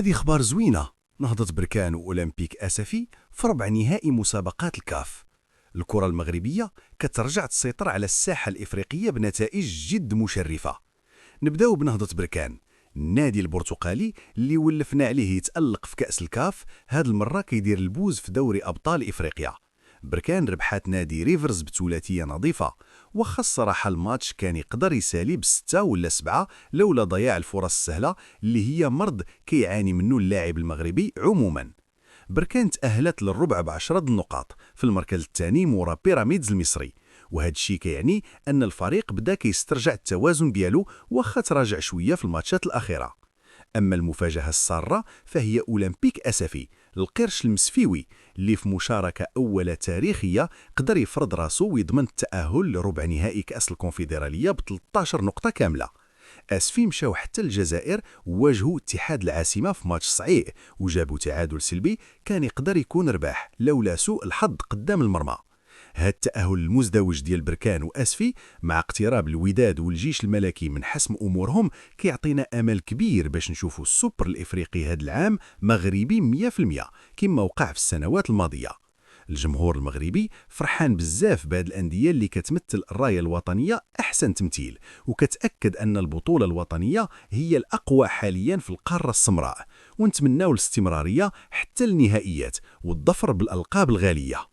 هذه اخبار زوينة. نهضة بركان وأولمبيك أسفي في ربع نهائي مسابقات الكاف. الكرة المغربية كترجع تسيطر على الساحة الإفريقية بنتائج جد مشرفة. نبداو بنهضة بركان، النادي البرتقالي اللي ولفنا عليه يتألق في كأس الكاف، هاد المرة كيدير البوز في دوري أبطال إفريقيا. بركان ربحات نادي ريفرز بثلاثية نظيفة، وخا الصراحة الماتش كان يقدر يسالي بستة ولا سبعة لولا ضياع الفرص السهلة اللي هي مرض كيعاني منه اللاعب المغربي عموما. بركان تأهلت للربع ب10 النقاط في المركز الثاني مورا بيراميدز المصري، وهذا الشيء كيعني أن الفريق بدا كيسترجع التوازن ديالو واخا تراجع شوية في الماتشات الأخيرة. أما المفاجأة السارة فهي أولمبيك أسفي، القرش المسفيوي اللي في مشاركة أولى تاريخية قدر يفرض راسو ويضمن التأهل لربع نهائي كأس الكونفدرالية ب 13 نقطة كاملة. أسفي مشاو حتى الجزائر وواجهوا اتحاد العاصمة في ماتش صعيب وجابوا تعادل سلبي كان يقدر يكون رباح لولا سوء الحظ قدام المرمى. هاد التأهل المزدوج ديال بركان وأسفي مع اقتراب الوداد والجيش الملكي من حسم أمورهم كيعطينا أمل كبير باش نشوفوا السوبر الإفريقي هاد العام مغربي 100% كما وقع في السنوات الماضية. الجمهور المغربي فرحان بزاف بهاد الأندية اللي كتمثل الراية الوطنية أحسن تمثيل، وكتأكد أن البطولة الوطنية هي الأقوى حاليا في القارة السمراء، ونتمناو الاستمرارية حتى النهائيات والظفر بالألقاب الغالية.